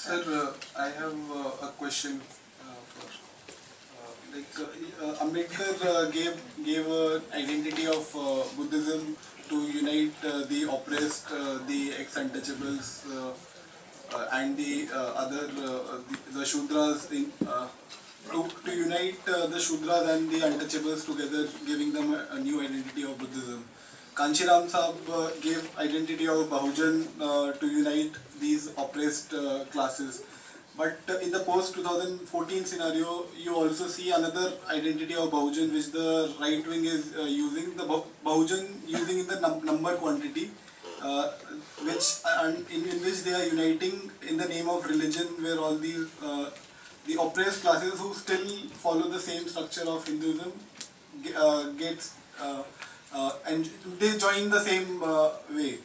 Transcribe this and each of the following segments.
Sir, I have a question for Ambedkar gave an identity of Buddhism to unite the oppressed, the ex-untouchables, and the other the Shudras to unite the Shudras and the untouchables together, giving them a new identity of Buddhism. Kanchiram Sahab gave identity of Bahujan to unite these oppressed classes. But in the post-2014 scenario, you also see another identity of Bahujan which the right wing is using, the Bahujan using in the number quantity, in which they are uniting in the name of religion, where all these the oppressed classes who still follow the same structure of Hinduism and they join the same way.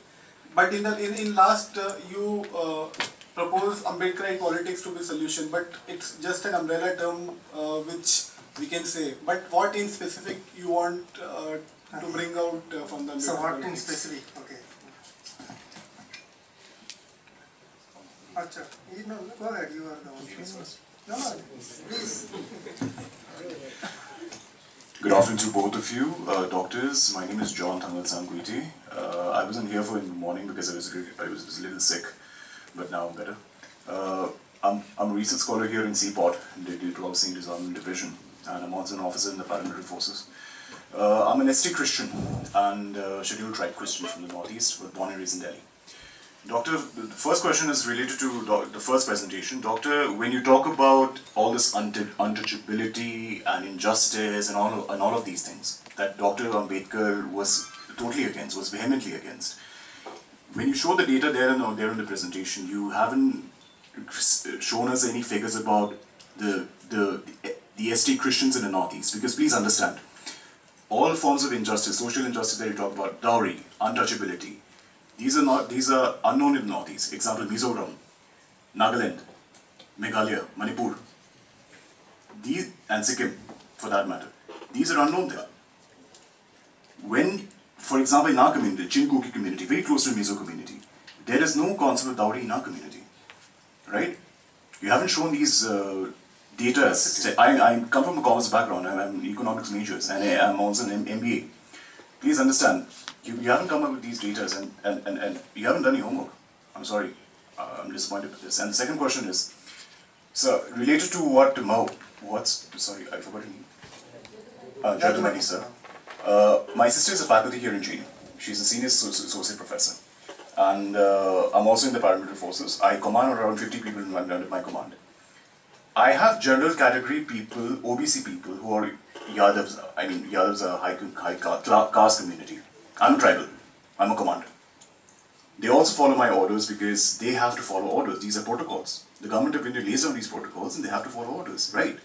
But in last you propose Ambedkarite politics to be solution, but it's just an umbrella term which we can say. But what in specific you want to bring out from the Ambedkar So what politics? in specific? Okay. Acha. No, go ahead. You are the one. No, please. Good afternoon to both of you, doctors. My name is John Thangal Sangwiti. I wasn't here for in the morning because I was a little sick, but now I'm better. I'm a research scholar here in Seaport, in the Dalit Senior Disarmament Division, and I'm also an officer in the paramilitary forces. I'm an ST Christian and scheduled tribe Christian from the Northeast, but born and raised in Delhi. Doctor, the first question is related to the first presentation. Doctor, when you talk about all this untouchability and injustice and all of these things that Dr. Ambedkar was totally against, was vehemently against, when you show the data there in the presentation, you haven't shown us any figures about the ST Christians in the Northeast. Because please understand, all forms of injustice, social injustice that you talk about, dowry, untouchability, these are unknown in the Northeast. Example, Mizoram, Nagaland, Meghalaya, Manipur, and Sikkim, for that matter. These are unknown there. When, for example, in our community, Chinkuki community, very close to the Mizo community, there is no concept of dowry in our community, right? You haven't shown these data. I come from a commerce background. I'm an economics major, and I'm also an MBA. Please understand. You haven't come up with these data and you haven't done your homework. I'm sorry. I'm disappointed with this. And the second question is, so related to what sorry, I forgot your name. Jadumani, sir. My sister is a faculty here in JNU. She's a senior associate professor. And I'm also in the paramilitary forces. I command around 50 people under my command. I have general category people, OBC people who are Yadavs. I mean, Yadavs are high caste community. I'm tribal. I'm a commander. They also follow my orders because they have to follow orders. These are protocols. The government of India lays down these protocols and they have to follow orders, right?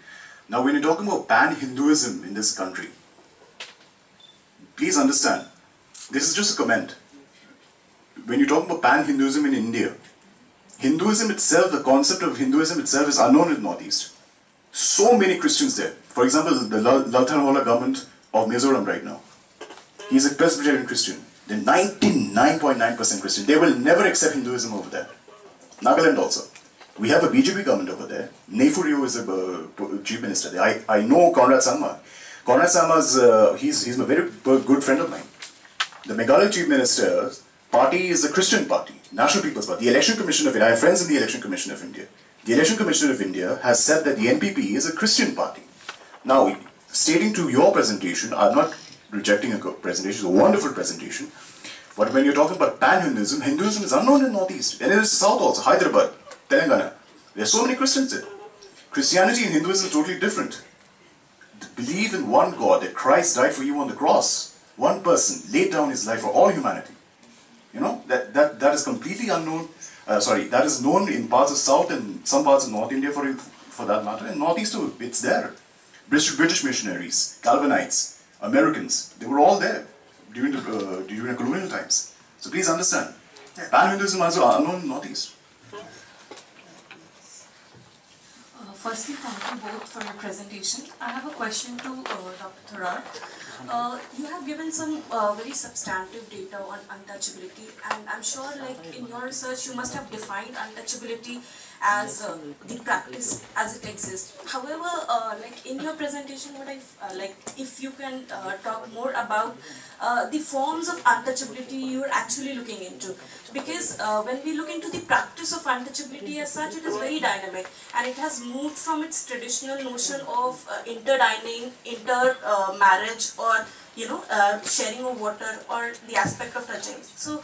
Now, when you're talking about pan-Hinduism in this country, please understand, this is just a comment. When you're talking about pan-Hinduism in India, Hinduism itself, the concept of Hinduism itself is unknown in the Northeast. So many Christians there. For example, the Lalthanwala government of Mizoram right now. He's a Presbyterian Christian. They're 99.9% Christian. They will never accept Hinduism over there. Nagaland also. We have a BJP government over there. Nefurio is a chief minister there. I know Conrad Sangma. Conrad Sangma he's a very good friend of mine. The Meghalaya chief minister's party is the Christian party, National People's Party. The Election Commission of India, I have friends in the Election Commission of India. The Election Commission of India has said that the NPP is a Christian party. Now, stating to your presentation, I'm not rejecting a presentation, it's a wonderful presentation. But when you're talking about pan-Hinduism, Hinduism is unknown in the Northeast. And in the South also, Hyderabad, Telangana. There are so many Christians there. Christianity and Hinduism is totally different. Believe in one God, that Christ died for you on the cross. One person laid down his life for all humanity. You know, that is completely unknown. That is known in parts of South and some parts of North India for that matter. And Northeast too, it's there. British missionaries, Calvinites, Americans, they were all there during the colonial times. So please understand, pan-Hinduism is also unknown in Northeast. Firstly, thank you both for your presentation. I have a question to Dr. Thorat. You have given some very substantive data on untouchability, and I'm sure, like in your research, you must have defined untouchability as the practice as it exists. However, like in your presentation, what I like, if you can talk more about the forms of untouchability you're actually looking into, because when we look into the practice of untouchability as such, it is very dynamic, and it has moved from its traditional notion of interdining, marriage, or sharing of water, or the aspect of touching. So,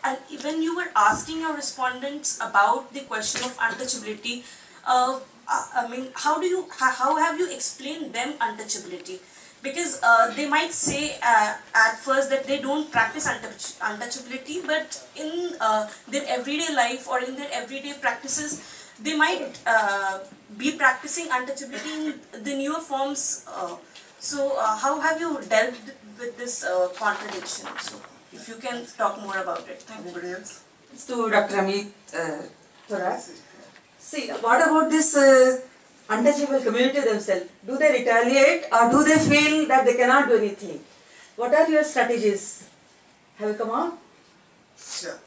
and when you were asking your respondents about the question of untouchability, I mean, how have you explained them untouchability? Because they might say at first that they don't practice untouchability, but in their everyday life or in their everyday practices, they might be practicing untouchability in the newer forms. So how have you dealt with this contradiction? So if you can talk more about it. Thank you. Anybody else? It's to Dr. Amit, Thorat. See, what about this untouchable community themselves? Do they retaliate, or do they feel that they cannot do anything? What are your strategies? Have you come on? Yeah.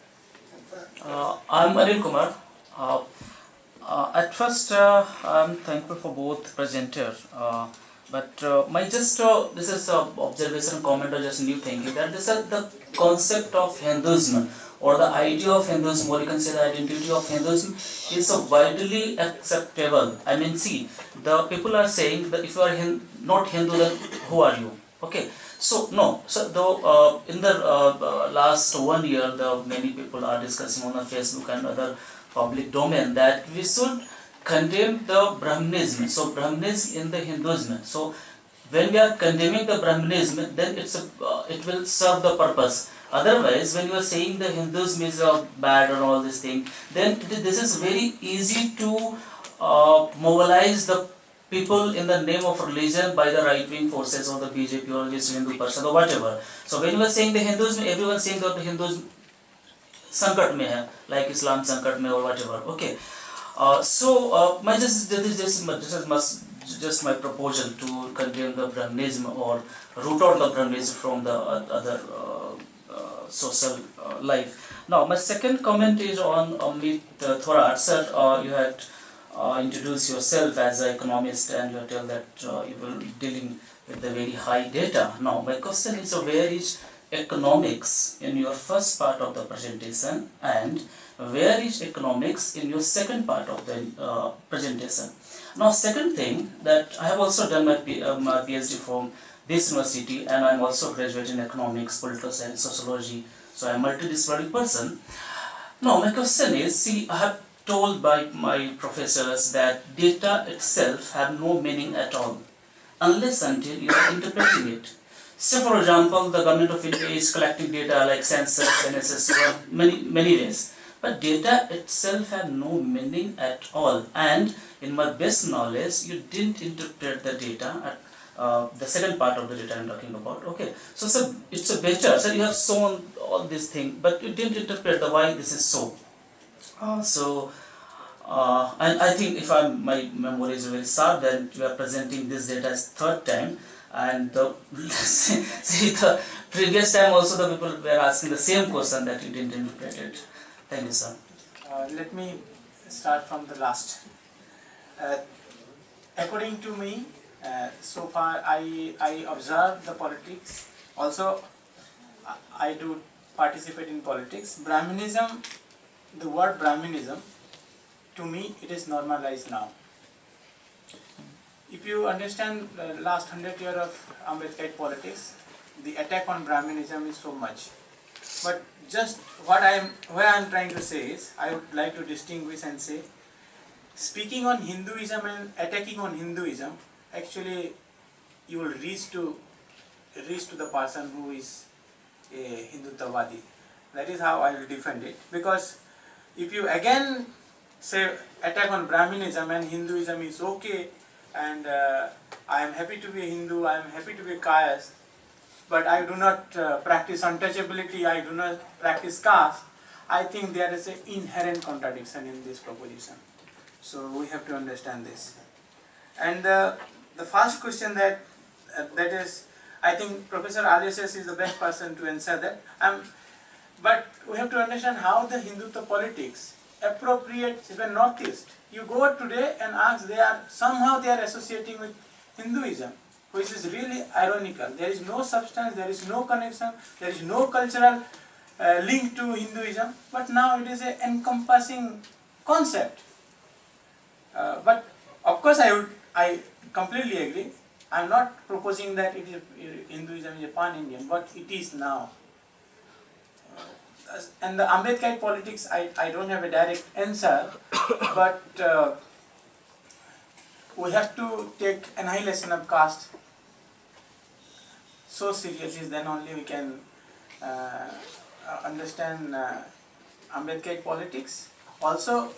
I'm Anil Kumar. At first, I'm thankful for both presenters. But this is an observation, comment, or just new thinking that this is the concept of Hinduism, or the idea of Hinduism, or you can say the identity of Hinduism, is a widely acceptable. I mean, see, the people are saying that if you are not Hindu, then who are you? Okay. So no. So though in the last 1 year, many people are discussing on the Facebook and other public domain that we should condemn the Brahmanism. So Brahmanism in the Hinduism. So when we are condemning the Brahmanism, then it will serve the purpose. Otherwise, when you are saying the Hinduism is bad or all this thing, then this is very easy to mobilize the people in the name of religion by the right-wing forces or the BJP or this Hindu person or whatever. So when you are saying the Hinduism, everyone is saying that the Hinduism sankat mein hai, like Islam sankat mein or whatever. Okay. This is my proposal to condemn the Brahmanism or root out the Brahmanism from the other social life. Now, my second comment is on Amit Thorat. Sir, you had introduced yourself as an economist, and you tell that you will be dealing with the very high data. Now, my question is, where is economics in your first part of the presentation, and where is economics in your second part of the presentation? Now, second thing, that I have also done my PhD from this university, and I am also graduate in economics, political science, sociology, so I am a multidisciplinary person. Now, my question is, see, I have told by my professors that data itself have no meaning at all, unless until you are interpreting it. Say, for example, the government of India is collecting data like census, NSS, many ways. But data itself have no meaning at all. And in my best knowledge, you didn't interpret the data at the second part of the data I'm talking about. Okay, so it's a better. So you have shown all these things, but you didn't interpret the why this is so. And I think if my memory is very sharp, then you are presenting this data as third time. And see, the previous time also the people were asking the same question that you didn't interpret it. Thank you, sir. Let me start from the last. According to me, so far I observe the politics. Also, I do participate in politics. Brahmanism, the word Brahmanism, to me it is normalized now. If you understand the last 100 years of Ambedkar politics, the attack on Brahmanism is so much. But just where I am trying to say is, I would like to distinguish and say, speaking on Hinduism and attacking on Hinduism, actually you will reach to the person who is a Hindutavadi. That is how I will defend it. Because if you again say attack on Brahmanism and Hinduism is okay, and I am happy to be a Hindu, I am happy to be a caste, but I do not practice untouchability, I do not practice caste, I think there is an inherent contradiction in this proposition. So we have to understand this. And the first question that is I think Professor Aloysius is the best person to answer that. But we have to understand how the Hindutva politics appropriates even Northeast. You go today and ask, somehow they are associating with Hinduism, which is really ironical. There is no substance, there is no connection, there is no cultural link to Hinduism, but now it is an encompassing concept. But of course I completely agree. I am not proposing that Hinduism is a pan-Indian, but it is now. And the Ambedkar politics, I don't have a direct answer, but we have to take annihilation of caste so seriously, then only we can understand Ambedkar politics, also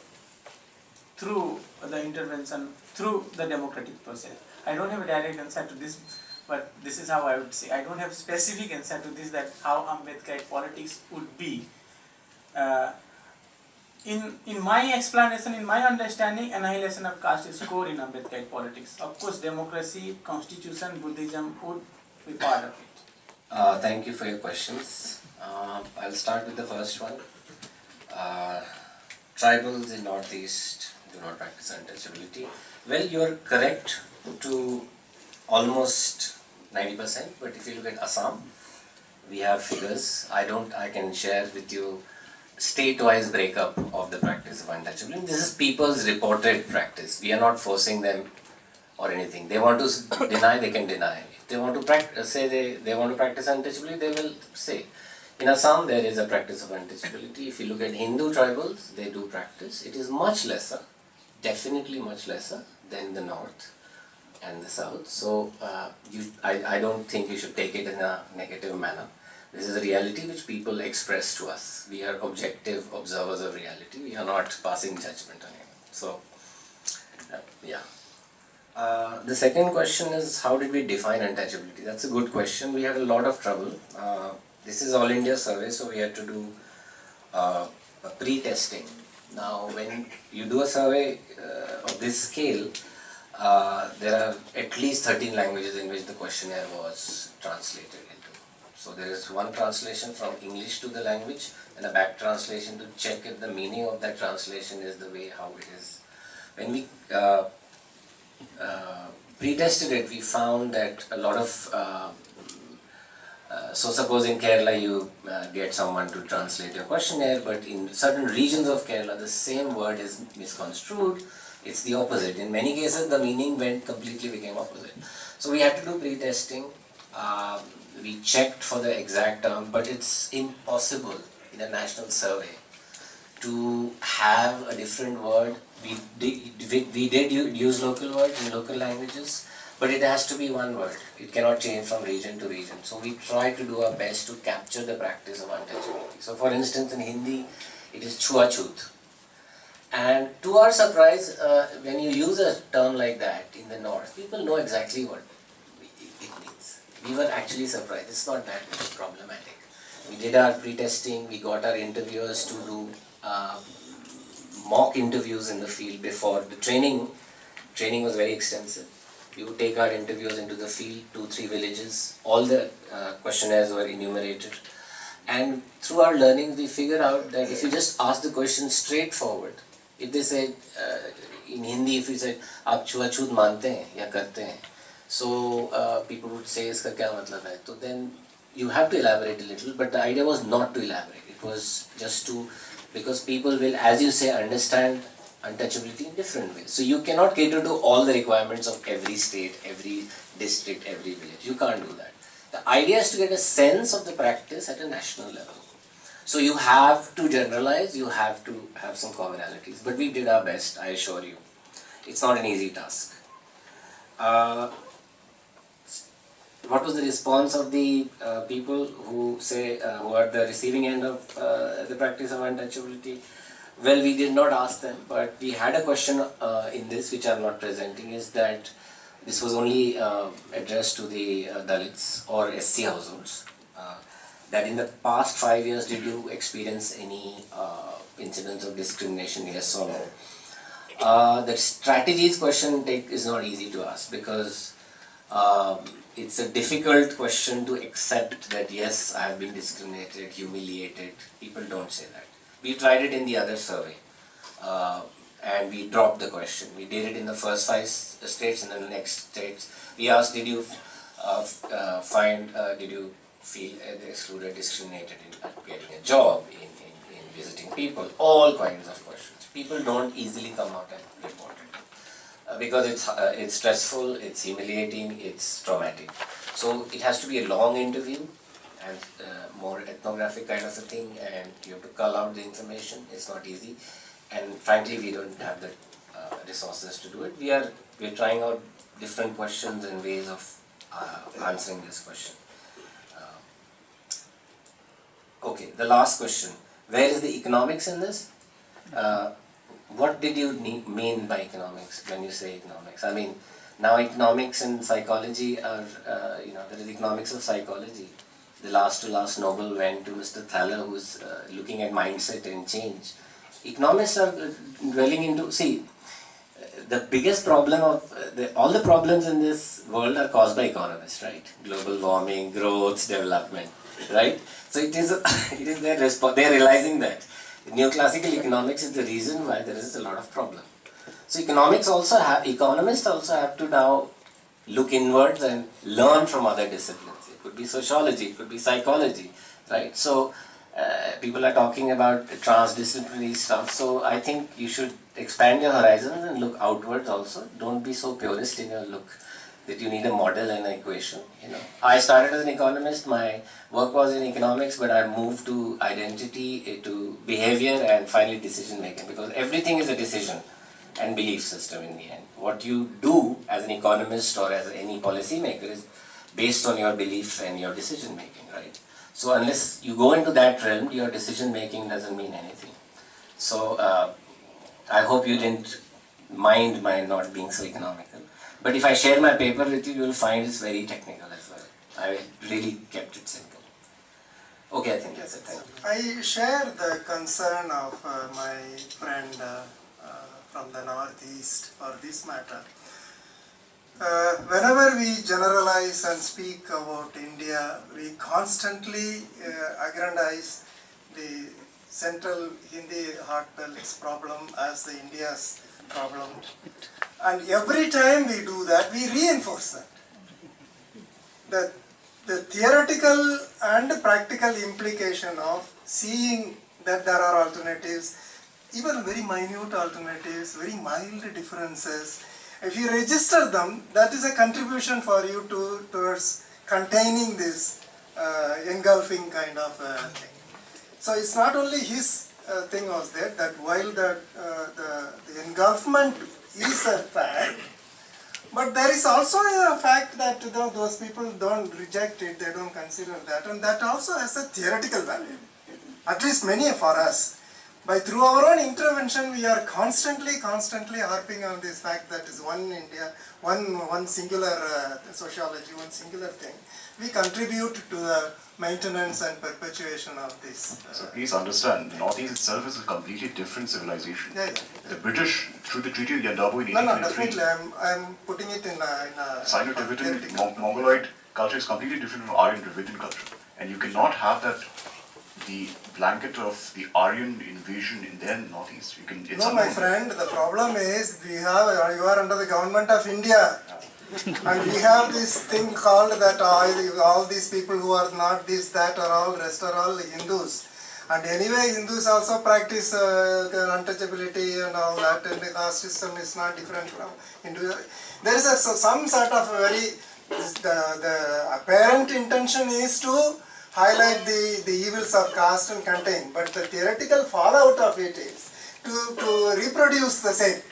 through the intervention, through the democratic process. I don't have a direct answer to this, but this is how I would say. I don't have specific answer to this, that how Ambedkar politics would be. In my explanation, in my understanding, annihilation of caste is core in Ambedkar politics. Of course, democracy, constitution, Buddhism would be part of it. Thank you for your questions. I'll start with the first one. Tribals in Northeast do not practice untouchability. Well, you're correct to almost 90%, but if you look at Assam, we have figures. I can share with you state-wise breakup of the practice of untouchability. This is people's reported practice. We are not forcing them or anything. They want to deny, they can deny. If they want to say they want to practice untouchability, they will say. In Assam, there is a practice of untouchability. If you look at Hindu tribals, they do practice. It is much lesser, definitely much lesser than the north and the south. So I don't think you should take it in a negative manner. This is a reality which people express to us. We are objective observers of reality. We are not passing judgment on it. So, yeah. The second question is, how did we define untouchability? That's a good question. We had a lot of trouble. This is All India survey, so we had to do a pre-testing. Now, when you do a survey of this scale, there are at least 13 languages in which the questionnaire was translated into. So there is one translation from English to the language and a back translation to check if the meaning of that translation is the way how it is. When we pre-tested it, we found that a lot of, so suppose in Kerala you get someone to translate your questionnaire, but in certain regions of Kerala the same word is misconstrued. It's the opposite. In many cases the meaning became opposite. So we had to do pre-testing. We checked for the exact term, but it's impossible in a national survey to have a different word. We did use local words in local languages, but it has to be one word. It cannot change from region to region. So we try to do our best to capture the practice of untouchability. So for instance, in Hindi, it is chhuachut. And to our surprise, when you use a term like that in the north, people know exactly what it means. We were actually surprised. It's not that problematic. We did our pre-testing, we got our interviewers to do mock interviews in the field before the training. Training was very extensive. We would take our interviewers into the field, 2-3 villages. All the questionnaires were enumerated. And through our learning, we figured out that if you just ask the question straightforward, if they said, in Hindi, if you said, "Aap chhuachut mante hain ya karte hain," so people would say, "Iska kya matlab hai?" So then you have to elaborate a little, but the idea was not to elaborate. It was just to, because people will, as you say, understand untouchability in different ways. So you cannot cater to all the requirements of every state, every district, every village. You can't do that. The idea is to get a sense of the practice at a national level. So you have to generalize, you have to have some commonalities. But we did our best, I assure you. It's not an easy task. What was the response of the people who say, who are the receiving end of the practice of untouchability? Well, we did not ask them, but we had a question in this, which I am not presenting, is that this was only addressed to the Dalits or SC households. That in the past 5 years, did you experience any incidents of discrimination, yes or no? The strategies question is not easy to ask, because It's a difficult question to accept that yes, I have been discriminated, humiliated. People don't say that. We tried it in the other survey and we dropped the question. We did it in the first 5 states and then the next states. We asked, did you did you feel excluded, discriminated in getting a job, in visiting people, all kinds of questions. People don't easily come out and report it because it's stressful, it's humiliating, it's traumatic. So it has to be a long interview and more ethnographic kind of a thing, and you have to cull out the information. It's not easy, and frankly we don't have the resources to do it. We're trying out different questions and ways of answering this question. Okay, the last question. Where is the economics in this? What did you mean by economics when you say economics? I mean, now economics and psychology are, there is economics of psychology. The last Nobel went to Mr. Thaler, who's looking at mindset and change. Economists are dwelling into, see, the biggest problem of, all the problems in this world are caused by economists, right? Global warming, growth, development, right? So it is their response, they are realizing that. Neoclassical economics is the reason why there is a lot of problem. So economists also have to now look inwards and learn from other disciplines. It could be sociology, it could be psychology, right? So people are talking about transdisciplinary stuff. So I think you should expand your horizons and look outwards also. Don't be so purist in your look that you need a model and an equation. I started as an economist, my work was in economics, but I moved to identity, to behavior, and finally decision making, because everything is a decision and belief system in the end. What you do as an economist or as any policy maker is based on your belief and your decision making, right? So unless you go into that realm, your decision making doesn't mean anything. So I hope you didn't mind my not being so economical. But if I share my paper with you, you will find it's very technical as well. I really kept it simple. Okay, I think that's it. Thank you. I share the concern of my friend from the Northeast for this matter. Whenever we generalize and speak about India, we constantly aggrandize the central Hindi heart belt's problem as the India's problem. And every time we do that, we reinforce that. The theoretical and practical implication of seeing that there are alternatives, even very minute alternatives, very mild differences. If you register them, that is a contribution for you towards containing this engulfing kind of thing. So it's not only his thing was there, that while the engulfment is a fact, but there is also a fact that those people don't reject it, they don't consider that, and that also has a theoretical value. At least many for us. Through our own intervention, we are constantly harping on this fact that is one India, one singular sociology, one singular thing. We contribute to the maintenance and perpetuation of this. So please understand, the Northeast itself is a completely different civilization. Yeah. The British, through the Treaty of Yandabo in 1823... No, definitely, I'm putting it in a Sino-Tibetan, Mongoloid culture is completely different from Aryan Dravidian culture. And you cannot have that, the blanket of the Aryan invasion in their Northeast. No, my friend, the problem is you are under the government of India. And we have this thing called that all these people who are not this, that, rest are all Hindus. And anyway, Hindus also practice untouchability and all that, and the caste system is not different from Hindu. There is some sort of the apparent intention is to highlight the evils of caste and contain, but the theoretical fallout of it is to reproduce the same.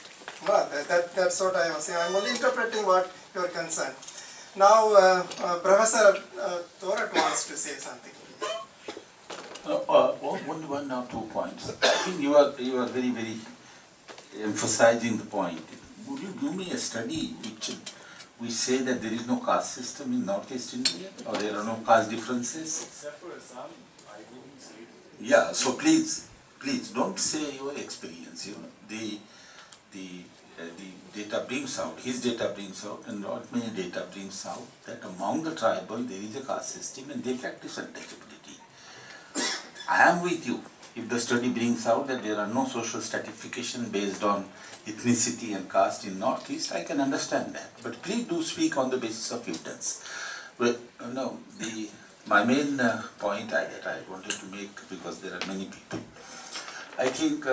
Well, that's what I was saying. I'm only interpreting what your concern. Now, Professor Thorat wants to say something. One or 2 points. I think you are very, very emphasizing the point. Would you give me a study which say that there is no caste system in Northeast India, or there are no caste differences? Except for Assam, I wouldn't say it. Yeah, so please don't say your experience. They data brings out, his data brings out, and not many data brings out that among the tribal there is a caste system and they practice untouchability. I am with you. If the study brings out that there are no social stratification based on ethnicity and caste in Northeast, I can understand that. But please do speak on the basis of evidence. But no, my main point that I wanted to make, because there are many people, I think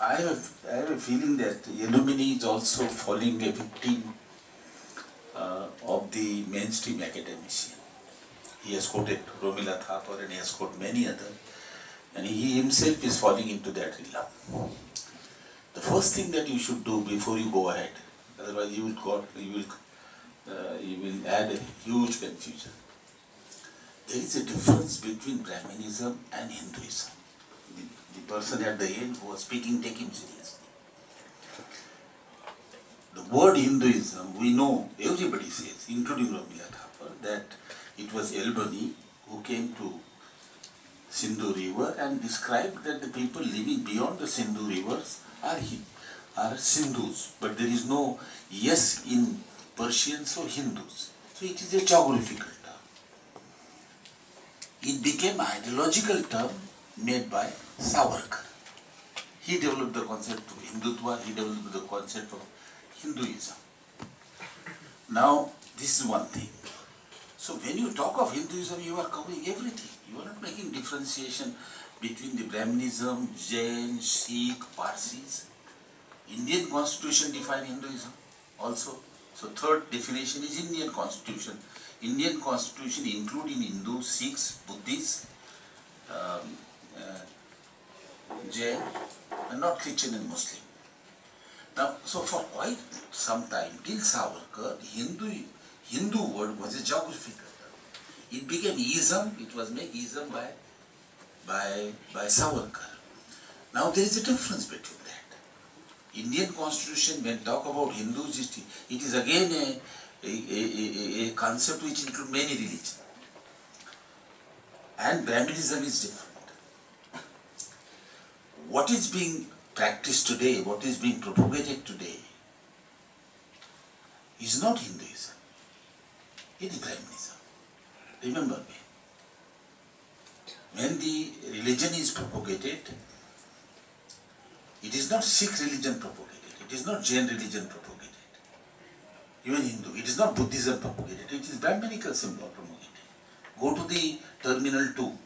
I have a feeling that Jadumani is also falling a victim of the mainstream academician. He has quoted Romila Thapar and he has quoted many others, and he himself is falling into that realm. The first thing that you should do before you go ahead, otherwise you will add a huge confusion. There is a difference between Brahminism and Hinduism. The person at the end who was speaking, take him seriously. The word Hinduism, we know, everybody says, including Romila Thapar, that it was Albany who came to Sindhu River and described that the people living beyond the Sindhu rivers are Sindhus, but there is no yes in Persians or Hindus. So it is a geographical term. It became an ideological term made by Savarkar. He developed the concept of Hindutva, he developed the concept of Hinduism. Now, this is one thing. So when you talk of Hinduism, you are covering everything. You are not making differentiation between the Brahminism, Jain, Sikh, Parsis. Indian constitution defines Hinduism also. So third definition is Indian constitution. Indian constitution including Hindus, Sikhs, Buddhists, Jain, and not Christian and Muslim. Now, so for quite some time, till Savarkar, Hindu word was a geographical term. It became ism, it was made ism by Savarkar. Now there is a difference between that. Indian constitution, when talk about Hindus, it is again a concept which includes many religions. And Brahminism is different. What is being practiced today, what is being propagated today, is not Hinduism. It is Brahminism. Remember me. When the religion is propagated, it is not Sikh religion propagated, it is not Jain religion propagated, even Hindu, it is not Buddhism propagated, it is Brahminical symbol propagated. Go to the Terminal 2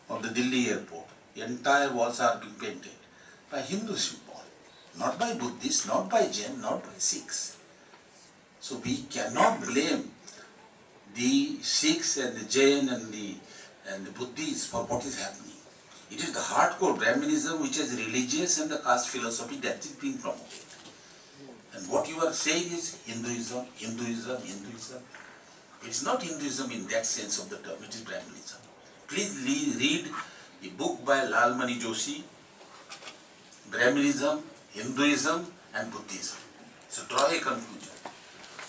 of the Delhi airport, the entire walls are being painted by Hindu symbol, not by Buddhists, not by Jain, not by Sikhs. So we cannot blame the Sikhs and the Jain and the Buddhists for what is happening. It is the hardcore Brahminism which is religious and the caste philosophy that is being promoted. And what you are saying is Hinduism, Hinduism, Hinduism. It is not Hinduism in that sense of the term, it is Brahminism. Please read a book by Lalmani Joshi, Brahminism, Hinduism and Buddhism. So draw a conclusion.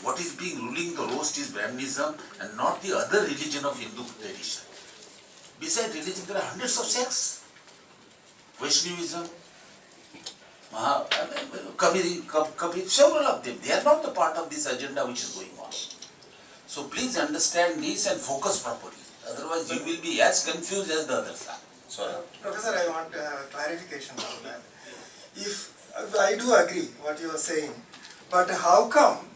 What is being ruling the roast is Brahminism and not the other religion of Hindu tradition. Besides religion, there are hundreds of sects. Vaishnavism, Kabir, several of them. They are not the part of this agenda which is going on. So please understand this and focus properly. Otherwise you will be as confused as the others are. Sorry. Professor, I want clarification on that. If I do agree what you are saying, but how come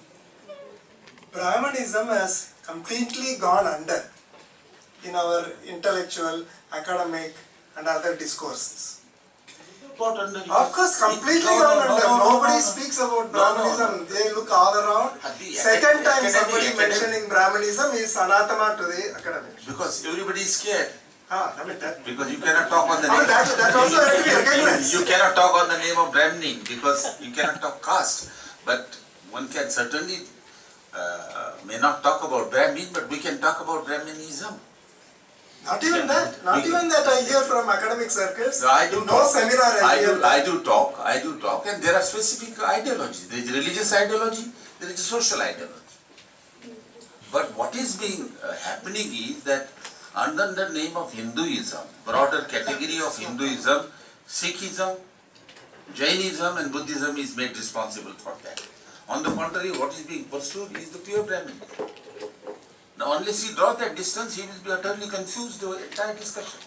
Brahmanism has completely gone under in our intellectual, academic and other discourses? Of course, completely gone under. Nobody speaks about Brahmanism. They look all around. Second time somebody mentioning Brahmanism is anathema to the academics. Because everybody is scared. Because you cannot talk on the name. That also has to be recognized. You cannot talk on the name of Brahmin because you cannot talk caste. But one can certainly may not talk about Brahmin, but we can talk about Brahminism. Not even that. Not even that I hear from academic circles. No, I do no talk. Seminar I do talk, and there are specific ideologies. There is religious ideology, there is a social ideology. But what is being happening is that under the name of Hinduism, broader category of Hinduism, Sikhism, Jainism and Buddhism is made responsible for that. On the contrary, what is being pursued is the pure Brahmin. Now, unless he draws that distance, he will be utterly confused the entire discussion.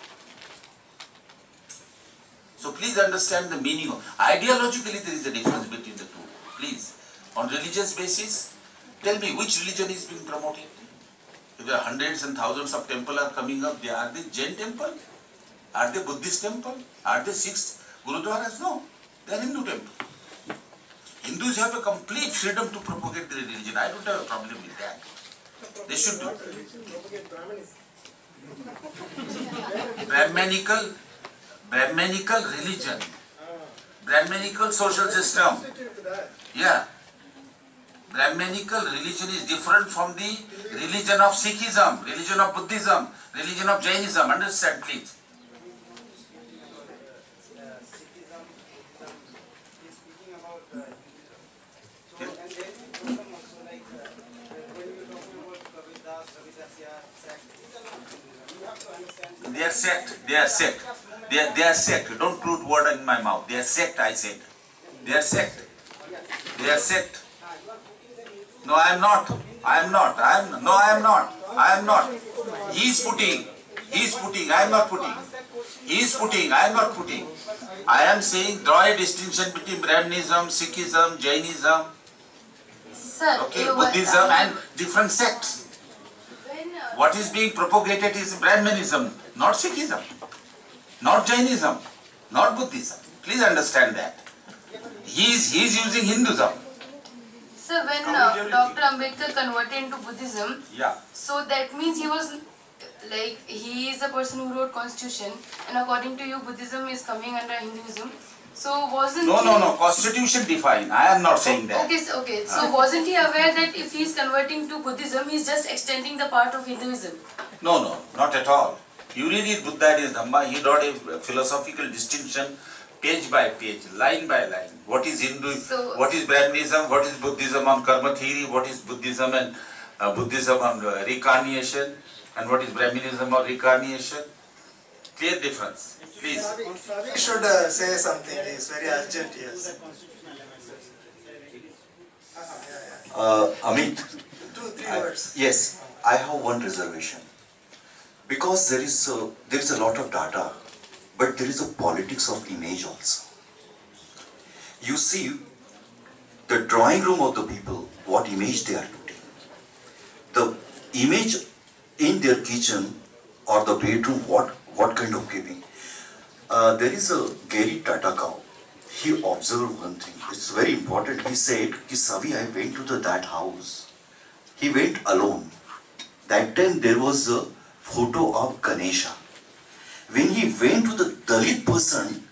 So please understand the meaning of, ideologically there is a difference between the two. Please, on religious basis, tell me which religion is being promoted. If there are hundreds and thousands of temples are coming up, are they Jain temple? Are they Buddhist temple? Are they Sikhs? Gurudwaras? No, they are Hindu temple. Hindus have a complete freedom to propagate their religion. I don't have a problem with that. They should do. Brahmanical religion, Brahmanical social system. Yeah. Brahmanical religion is different from the religion of Sikhism, religion of Buddhism, religion of Jainism. Understand, please. They are sect. They are sect. They are sect. Don't put word in my mouth. They are sect, I said. They are sect. They are sect. No, I am not. I am not. No, I am not. I am not. He is putting. He is putting. I am not putting. He is putting. I am not putting. I am saying draw a distinction between Brahmanism, Sikhism, Jainism, okay, Buddhism and different sects. What is being propagated is Brahmanism, not Sikhism, not Jainism, not Buddhism. Please understand that. He is using Hinduism. So when Dr. Ambedkar converted into Buddhism, yeah. So that means he was like, he is the person who wrote Constitution, and according to you, Buddhism is coming under Hinduism. So wasn't No, Constitution defined. I am not saying that. Okay. So wasn't he aware that if he is converting to Buddhism, he is just extending the part of Hinduism? No, not at all. You read it, Buddha is Dhamma. He wrote a philosophical distinction, page by page, line by line. What is Hindu? What is Brahmanism? What is Buddhism on karma theory? What is Buddhism and Buddhism on reincarnation? And what is Brahmanism or reincarnation? Clear difference. Please. You should say something. He is very urgent. Yes. Amit. 2-3 words. Yes, I have one reservation. Because there is a lot of data, but there is a politics of image also. You see, the drawing room of the people, what image they are putting. The image in their kitchen or the bedroom, what kind of keeping. There is a Gary Tatakaw. He observed one thing. It's very important. He said, Savi, I went to that house. He went alone. That time there was a photo of Ganesha. When he went to the Dalit person,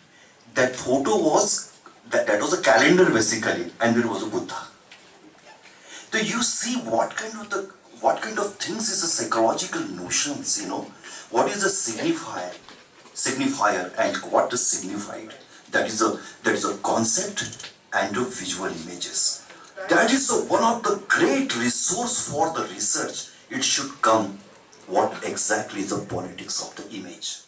that photo was, that was a calendar basically, and there was a Buddha. So you see what kind of things is the psychological notions, you know. What is a signifier and what is signified? That is a concept and a visual images. That is one of the great resource for the research. It should come what exactly is the politics of the image.